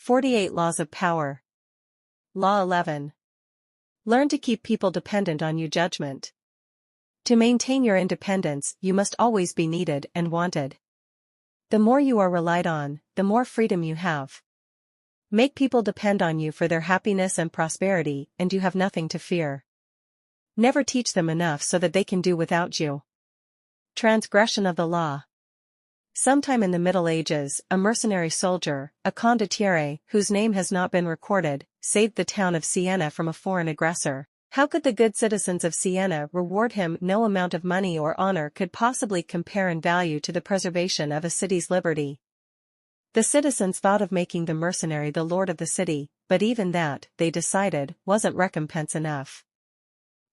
48 Laws of Power. Law 11. Learn to keep people dependent on you. Judgment. To maintain your independence, you must always be needed and wanted. The more you are relied on, the more freedom you have. Make people depend on you for their happiness and prosperity, and you have nothing to fear. Never teach them enough so that they can do without you. Transgression of the law. Sometime in the Middle Ages, a mercenary soldier, a condottiere, whose name has not been recorded, saved the town of Siena from a foreign aggressor. How could the good citizens of Siena reward him? No amount of money or honor could possibly compare in value to the preservation of a city's liberty. The citizens thought of making the mercenary the lord of the city, but even that, they decided, wasn't recompense enough.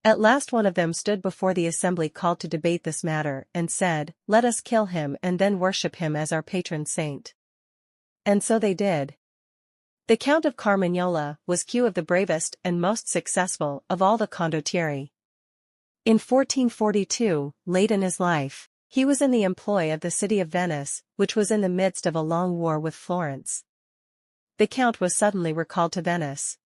At last one of them stood before the assembly called to debate this matter and said, "Let us kill him and then worship him as our patron saint." And so they did. The Count of Carmagnola was one of the bravest and most successful of all the condottieri. In 1442, late in his life, he was in the employ of the city of Venice, which was in the midst of a long war with Florence. The Count was suddenly recalled to Venice.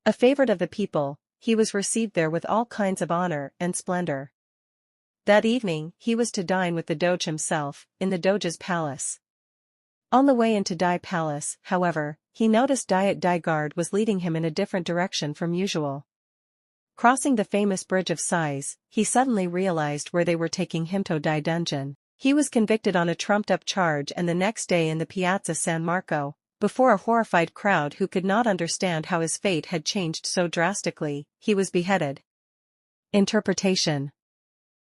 A favorite of the people, he was received there with all kinds of honor and splendor. That evening, he was to dine with the Doge himself, in the Doge's palace. On the way into Die Palace, however, he noticed Die Guard was leading him in a different direction from usual. Crossing the famous Bridge of Sighs, he suddenly realized where they were taking him to Die Dungeon. He was convicted on a trumped-up charge, and the next day in the Piazza San Marco, before a horrified crowd who could not understand how his fate had changed so drastically, he was beheaded. Interpretation.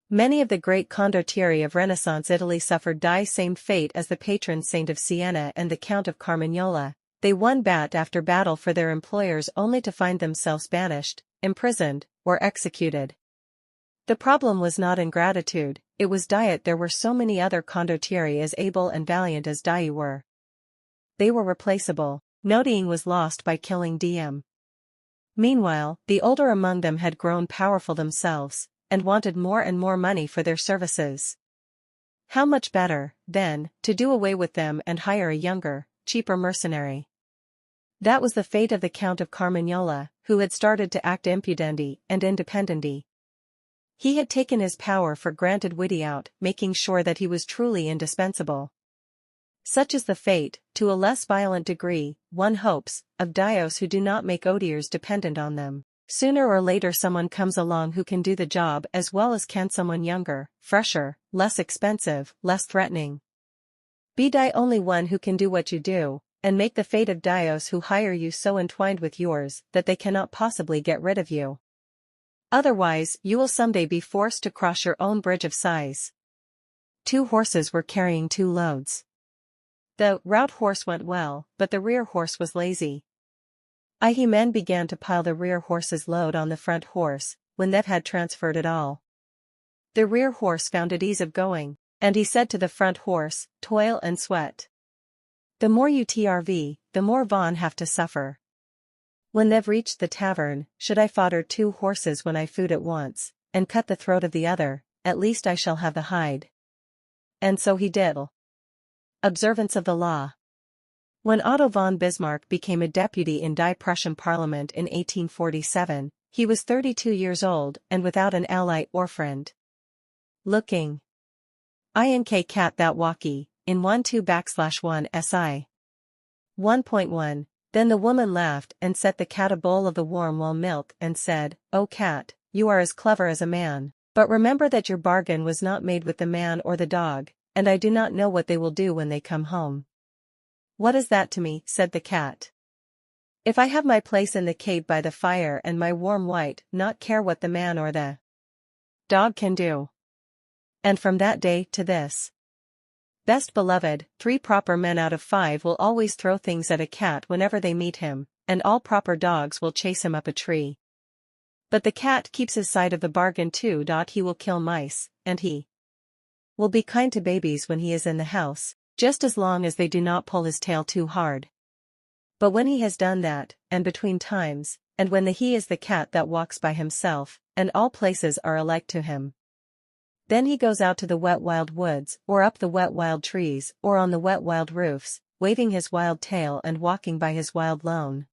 Many of the great condottieri of Renaissance Italy suffered die same fate as the patron saint of Siena and the Count of Carmagnola. They won bat after battle for their employers only to find themselves banished, imprisoned, or executed. The problem was not ingratitude, it was diet. There were so many other condottieri as able and valiant as Die were. They were replaceable. No Diem was lost by killing Diem. Meanwhile, the older among them had grown powerful themselves, and wanted more and more money for their services. How much better, then, to do away with them and hire a younger, cheaper mercenary. That was the fate of the Count of Carmagnola, who had started to act impudendi and independendi. He had taken his power for granted without making sure that he was truly indispensable. Such is the fate, to a less violent degree, one hopes, of dios who do not make odiers dependent on them. Sooner or later someone comes along who can do the job as well as can someone younger, fresher, less expensive, less threatening. Be die only one who can do what you do, and make the fate of dios who hire you so entwined with yours that they cannot possibly get rid of you. Otherwise, you will someday be forced to cross your own Bridge of Sighs. 2 horses were carrying 2 loads. The route horse went well, but the rear horse was lazy. Men began to pile the rear horse's load on the front horse, when they had transferred it all. The rear horse found it ease of going, and he said to the front horse, "Toil and sweat. The more you trv, the more Von have to suffer. When they've reached the tavern, should I fodder 2 horses when I food at once, and cut the throat of the other, at least I shall have the hide." And so he did. Observance of the law. When Otto von Bismarck became a deputy in Die Prussian Parliament in 1847, he was 32 years old and without an ally or friend. Looking. Ink cat that walkie, in 12/1 SI. 1.1. Then the woman laughed and set the cat a bowl of the warm well milk and said, "Oh cat, you are as clever as a man, but remember that your bargain was not made with the man or the dog, and I do not know what they will do when they come home." "What is that to me?" said the cat. "If I have my place in the cave by the fire and my warm white, not care what the man or the dog can do." And from that day to this, best beloved, 3 proper men out of 5 will always throw things at a cat whenever they meet him, and all proper dogs will chase him up a tree. But the cat keeps his side of the bargain too. He will kill mice, and he will be kind to babies when he is in the house, just as long as they do not pull his tail too hard. But when he has done that, and between times, and when he is the cat that walks by himself, and all places are alike to him, then he goes out to the wet wild woods, or up the wet wild trees, or on the wet wild roofs, waving his wild tail and walking by his wild lone.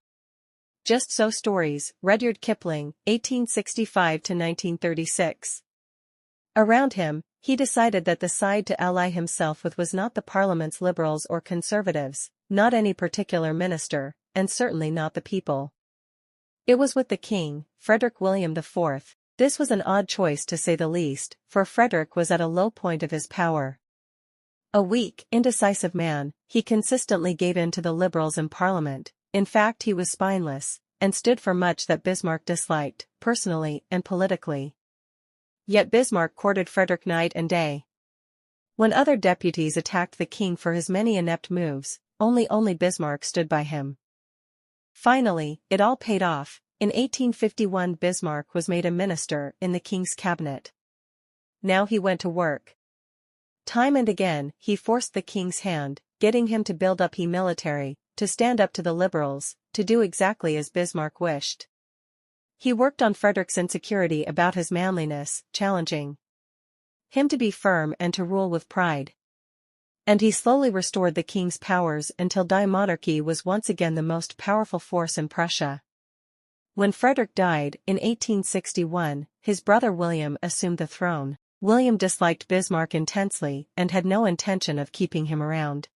Just So Stories, Rudyard Kipling, 1865–1936. Around him, he decided that the side to ally himself with was not the Parliament's liberals or conservatives, not any particular minister, and certainly not the people. It was with the king, Frederick William IV. This was an odd choice to say the least, for Frederick was at a low point of his power. A weak, indecisive man, he consistently gave in to the liberals in Parliament. In fact, he was spineless, and stood for much that Bismarck disliked, personally and politically. Yet Bismarck courted Frederick night and day. When other deputies attacked the king for his many inept moves, only Bismarck stood by him. Finally, it all paid off. In 1851 Bismarck was made a minister in the king's cabinet. Now he went to work. Time and again, he forced the king's hand, getting him to build up military, to stand up to the liberals, to do exactly as Bismarck wished. He worked on Frederick's insecurity about his manliness, challenging him to be firm and to rule with pride. And he slowly restored the king's powers until die monarchy was once again the most powerful force in Prussia. When Frederick died, in 1861, his brother William assumed the throne. William disliked Bismarck intensely and had no intention of keeping him around.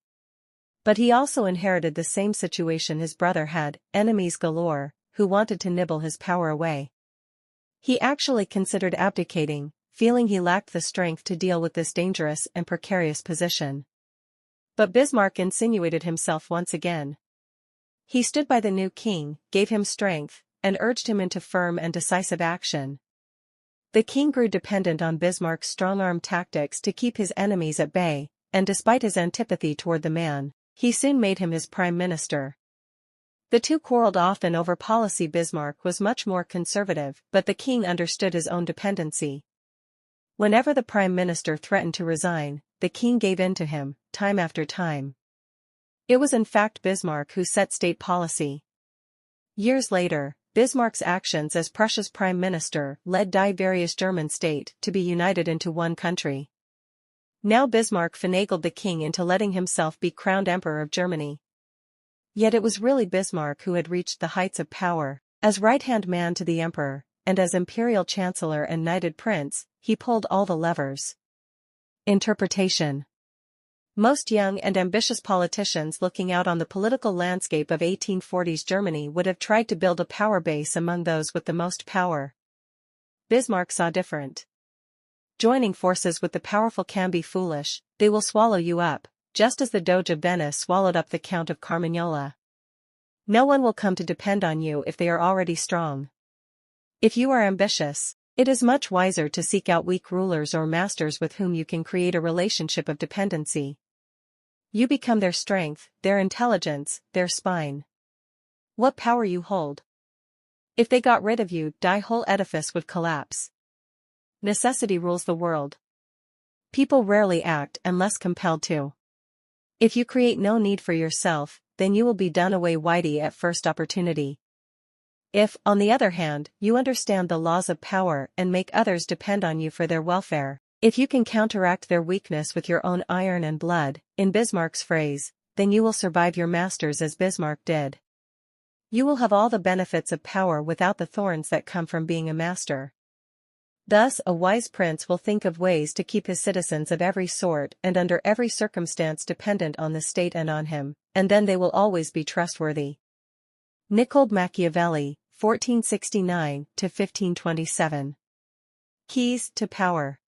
But he also inherited the same situation his brother had, enemies galore, who wanted to nibble his power away. He actually considered abdicating, feeling he lacked the strength to deal with this dangerous and precarious position. But Bismarck insinuated himself once again. He stood by the new king, gave him strength, and urged him into firm and decisive action. The king grew dependent on Bismarck's strong-arm tactics to keep his enemies at bay, and despite his antipathy toward the man, he soon made him his prime minister. The two quarreled often over policy. Bismarck was much more conservative, but the king understood his own dependency. Whenever the prime minister threatened to resign, the king gave in to him, time after time. It was in fact Bismarck who set state policy. Years later, Bismarck's actions as Prussia's prime minister led die various German state to be united into one country. Now Bismarck finagled the king into letting himself be crowned Emperor of Germany. Yet it was really Bismarck who had reached the heights of power. As right-hand man to the emperor, and as imperial chancellor and knighted prince, he pulled all the levers. Interpretation. Most young and ambitious politicians looking out on the political landscape of 1840s Germany would have tried to build a power base among those with the most power. Bismarck saw different. Joining forces with the powerful can be foolish, they will swallow you up, just as the Doge of Venice swallowed up the Count of Carmagnola. No one will come to depend on you if they are already strong. If you are ambitious, it is much wiser to seek out weak rulers or masters with whom you can create a relationship of dependency. You become their strength, their intelligence, their spine. What power you hold. If they got rid of you, the whole edifice would collapse. Necessity rules the world. People rarely act unless compelled to. If you create no need for yourself, then you will be done away with at first opportunity. If, on the other hand, you understand the laws of power and make others depend on you for their welfare, if you can counteract their weakness with your own iron and blood, in Bismarck's phrase, then you will survive your masters as Bismarck did. You will have all the benefits of power without the thorns that come from being a master. Thus, a wise prince will think of ways to keep his citizens of every sort and under every circumstance dependent on the state and on him, and then they will always be trustworthy. Niccolò Machiavelli, 1469–1527. Keys to power.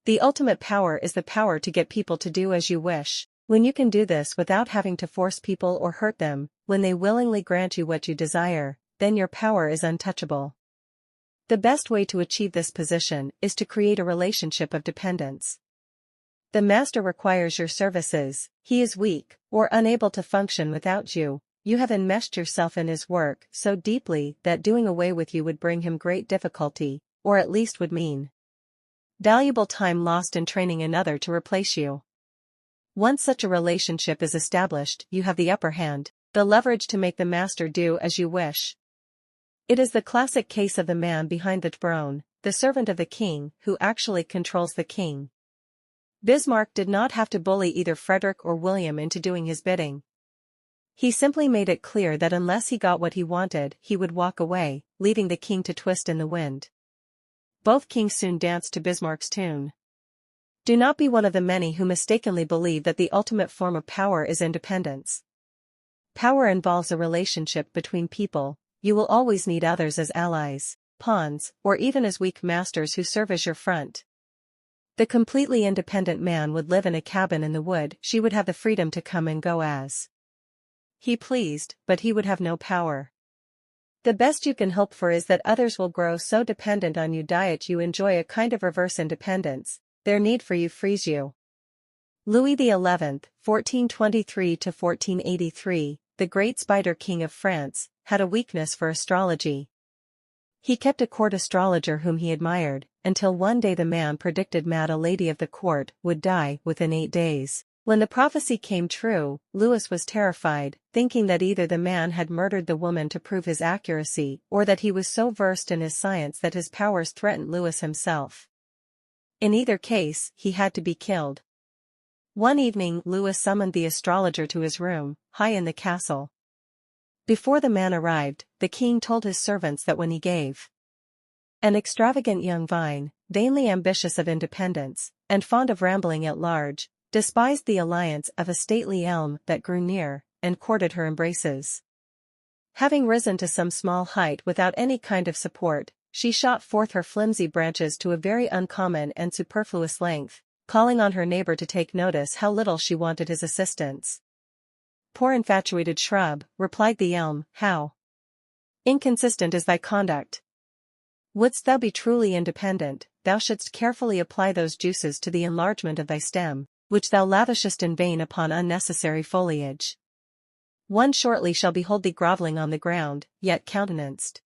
The ultimate power is the power to get people to do as you wish. When you can do this without having to force people or hurt them, when they willingly grant you what you desire, then your power is untouchable. The best way to achieve this position is to create a relationship of dependence. The master requires your services, he is weak, or unable to function without you. You have enmeshed yourself in his work so deeply that doing away with you would bring him great difficulty, or at least would mean valuable time lost in training another to replace you. Once such a relationship is established, you have the upper hand, the leverage to make the master do as you wish. It is the classic case of the man behind the throne, the servant of the king, who actually controls the king. Bismarck did not have to bully either Frederick or William into doing his bidding. He simply made it clear that unless he got what he wanted, he would walk away, leaving the king to twist in the wind. Both kings soon danced to Bismarck's tune. Do not be one of the many who mistakenly believe that the ultimate form of power is independence. Power involves a relationship between people. You will always need others as allies, pawns, or even as weak masters who serve as your front. The completely independent man would live in a cabin in the wood. She would have the freedom to come and go as he pleased, but he would have no power. The best you can hope for is that others will grow so dependent on you that you enjoy a kind of reverse independence. Their need for you frees you. Louis XI, 1423–1483, the great Spider King of France, had a weakness for astrology. He kept a court astrologer whom he admired, until one day the man predicted a lady of the court would die within 8 days. When the prophecy came true, Louis was terrified, thinking that either the man had murdered the woman to prove his accuracy, or that he was so versed in his science that his powers threatened Louis himself. In either case, he had to be killed. One evening Louis summoned the astrologer to his room, high in the castle. Before the man arrived, the king told his servants that when he gave an extravagant young vine, vainly ambitious of independence, and fond of rambling at large, despised the alliance of a stately elm that grew near, and courted her embraces. Having risen to some small height without any kind of support, she shot forth her flimsy branches to a very uncommon and superfluous length, calling on her neighbor to take notice how little she wanted his assistance. "Poor infatuated shrub," replied the elm, "how inconsistent is thy conduct! Wouldst thou be truly independent, thou shouldst carefully apply those juices to the enlargement of thy stem, which thou lavishest in vain upon unnecessary foliage. One shortly shall behold thee grovelling on the ground, yet countenanced,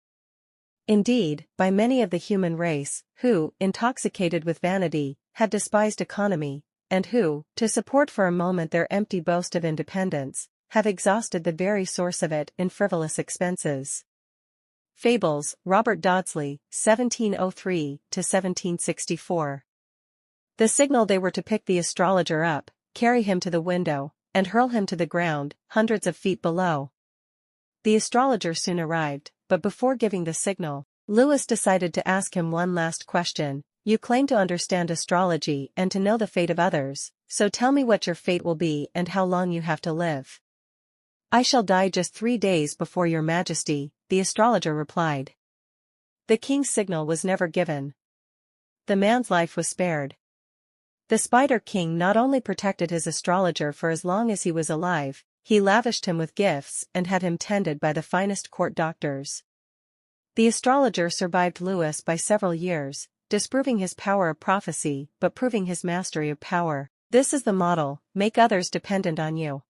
indeed, by many of the human race, who, intoxicated with vanity, had despised economy, and who, to support for a moment their empty boast of independence, have exhausted the very source of it in frivolous expenses." Fables, Robert Dodsley, 1703–1764. The signal they were to pick the astrologer up, carry him to the window, and hurl him to the ground, hundreds of feet below. The astrologer soon arrived, but before giving the signal, Louis decided to ask him one last question. "You claim to understand astrology and to know the fate of others, so tell me what your fate will be and how long you have to live." "I shall die just 3 days before your majesty," the astrologer replied. The king's signal was never given. The man's life was spared. The Spider King not only protected his astrologer for as long as he was alive, he lavished him with gifts and had him tended by the finest court doctors. The astrologer survived Louis by several years, disproving his power of prophecy but proving his mastery of power. This is the model: make others dependent on you.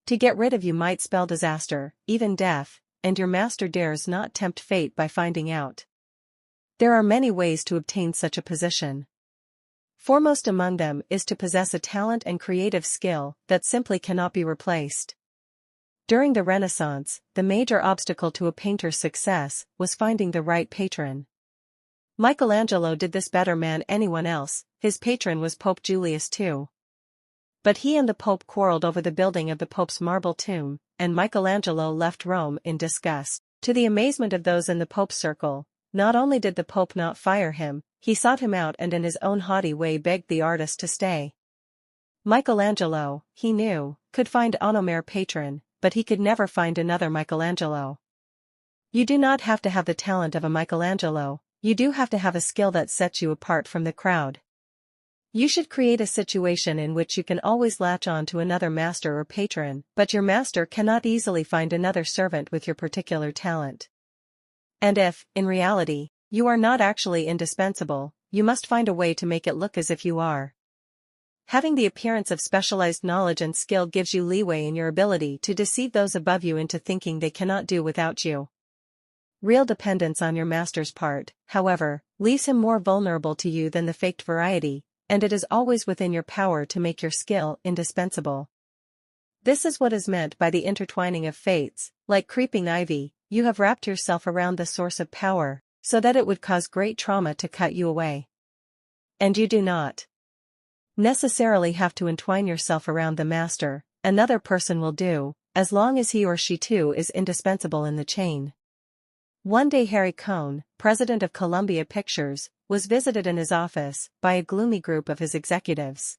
To get rid of you might spell disaster, even death, and your master dares not tempt fate by finding out. There are many ways to obtain such a position. Foremost among them is to possess a talent and creative skill that simply cannot be replaced. During the Renaissance, the major obstacle to a painter's success was finding the right patron. Michelangelo did this better than anyone else. His patron was Pope Julius II. But he and the Pope quarreled over the building of the Pope's marble tomb, and Michelangelo left Rome in disgust. To the amazement of those in the Pope's circle, not only did the Pope not fire him, he sought him out and in his own haughty way begged the artist to stay. Michelangelo, he knew, could find an Homer patron, but he could never find another Michelangelo. You do not have to have the talent of a Michelangelo, you do have to have a skill that sets you apart from the crowd. You should create a situation in which you can always latch on to another master or patron, but your master cannot easily find another servant with your particular talent. And if, in reality, you are not actually indispensable, you must find a way to make it look as if you are. Having the appearance of specialized knowledge and skill gives you leeway in your ability to deceive those above you into thinking they cannot do without you. Real dependence on your master's part, however, leaves him more vulnerable to you than the faked variety, and it is always within your power to make your skill indispensable. This is what is meant by the intertwining of fates. Like creeping ivy, you have wrapped yourself around the source of power, so that it would cause great trauma to cut you away. And you do not necessarily have to entwine yourself around the master, another person will do, as long as he or she too is indispensable in the chain. One day Harry Cohn, president of Columbia Pictures, was visited in his office by a gloomy group of his executives.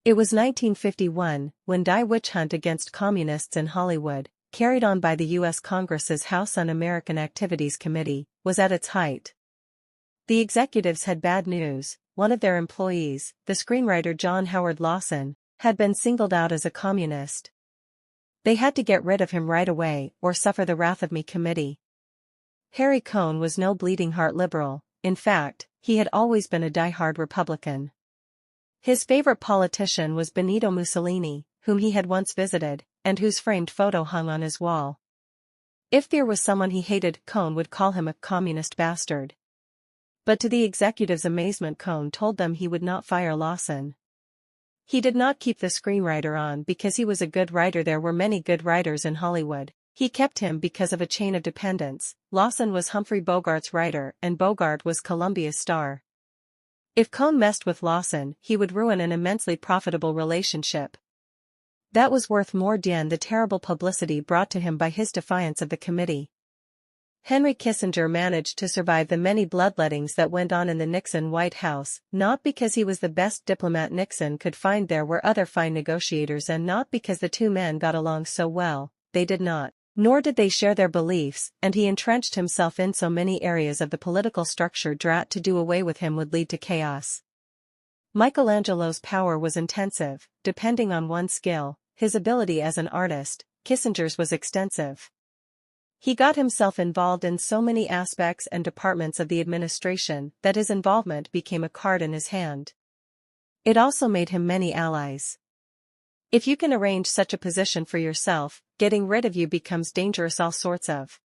It was 1951, when die witch hunt against communists in Hollywood, carried on by the U.S. Congress's House Un-American Activities Committee, was at its height. The executives had bad news. One of their employees, the screenwriter John Howard Lawson, had been singled out as a communist. They had to get rid of him right away or suffer the wrath of me committee. Harry Cohn was no bleeding-heart liberal. In fact, he had always been a die-hard Republican. His favorite politician was Benito Mussolini, whom he had once visited, and whose framed photo hung on his wall. If there was someone he hated, Cohn would call him a communist bastard. But to the executives' amazement, Cohn told them he would not fire Lawson. He did not keep the screenwriter on because he was a good writer. There were many good writers in Hollywood. He kept him because of a chain of dependence. Lawson was Humphrey Bogart's writer and Bogart was Columbia's star. If Cohn messed with Lawson, he would ruin an immensely profitable relationship. That was worth more than the terrible publicity brought to him by his defiance of the committee. Henry Kissinger managed to survive the many bloodlettings that went on in the Nixon White House, not because he was the best diplomat Nixon could find. There were other fine negotiators, and not because the two men got along so well. They did not. Nor did they share their beliefs, and he entrenched himself in so many areas of the political structure that to do away with him would lead to chaos. Michelangelo's power was intensive, depending on one skill, his ability as an artist. Kissinger's was extensive. He got himself involved in so many aspects and departments of the administration that his involvement became a card in his hand. It also made him many allies. If you can arrange such a position for yourself, getting rid of you becomes dangerous. All sorts of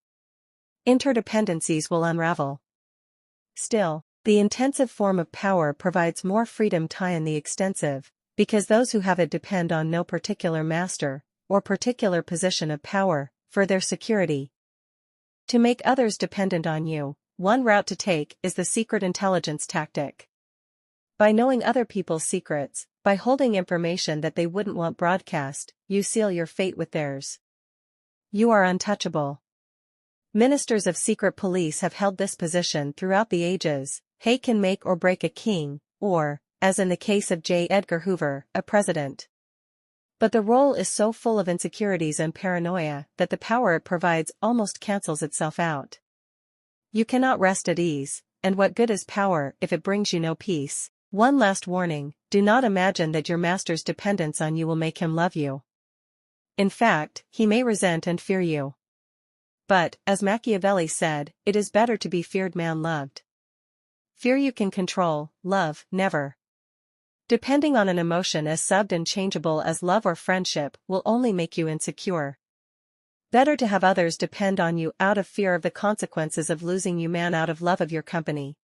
interdependencies will unravel. Still, the intensive form of power provides more freedom than the extensive, because those who have it depend on no particular master, or particular position of power, for their security. To make others dependent on you, one route to take is the secret intelligence tactic. By knowing other people's secrets, by holding information that they wouldn't want broadcast, you seal your fate with theirs. You are untouchable. Ministers of secret police have held this position throughout the ages. Hate can make or break a king, or, as in the case of J. Edgar Hoover, a president. But the role is so full of insecurities and paranoia that the power it provides almost cancels itself out. You cannot rest at ease, and what good is power if it brings you no peace? One last warning: do not imagine that your master's dependence on you will make him love you. In fact, he may resent and fear you. But, as Machiavelli said, it is better to be feared than loved. Fear you can control, love, never. Depending on an emotion as subtle and changeable as love or friendship will only make you insecure. Better to have others depend on you out of fear of the consequences of losing you than out of love of your company.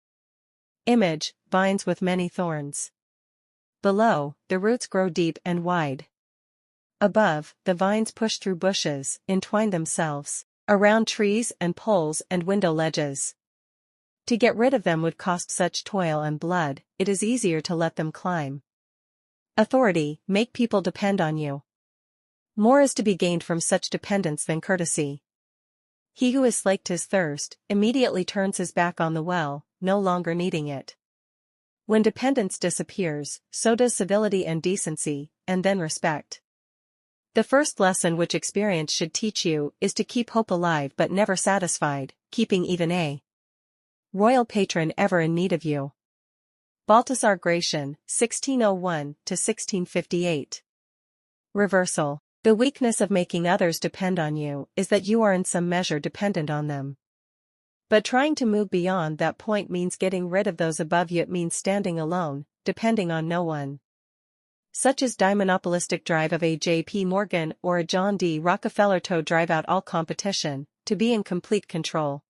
Image: vines with many thorns. Below, the roots grow deep and wide. Above, the vines push through bushes, entwine themselves around trees and poles and window ledges. To get rid of them would cost such toil and blood, it is easier to let them climb. Authority: make people depend on you. More is to be gained from such dependence than courtesy. He who has slaked his thirst, immediately turns his back on the well, no longer needing it. When dependence disappears, so does civility and decency, and then respect. The first lesson which experience should teach you is to keep hope alive but never satisfied, keeping even a royal patron ever in need of you. Balthasar Gracian, 1601–1658. Reversal: the weakness of making others depend on you is that you are in some measure dependent on them. But trying to move beyond that point means getting rid of those above you. It means standing alone, depending on no one. Such is the monopolistic drive of a J.P. Morgan or a John D. Rockefeller to drive out all competition, to be in complete control.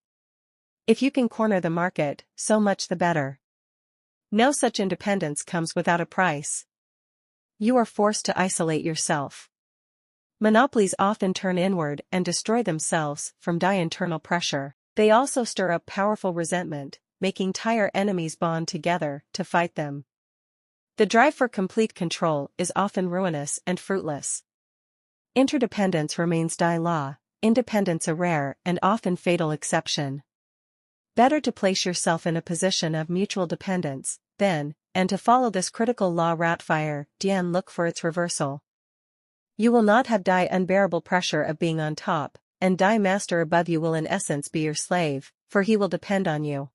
If you can corner the market, so much the better. No such independence comes without a price. You are forced to isolate yourself. Monopolies often turn inward and destroy themselves from the internal pressure. They also stir up powerful resentment, making entire enemies bond together to fight them. The drive for complete control is often ruinous and fruitless. Interdependence remains die law, independence a rare and often fatal exception. Better to place yourself in a position of mutual dependence, then, and to follow this critical law ratfire, Dian look for its reversal. You will not have die unbearable pressure of being on top, and die master above you will in essence be your slave, for he will depend on you.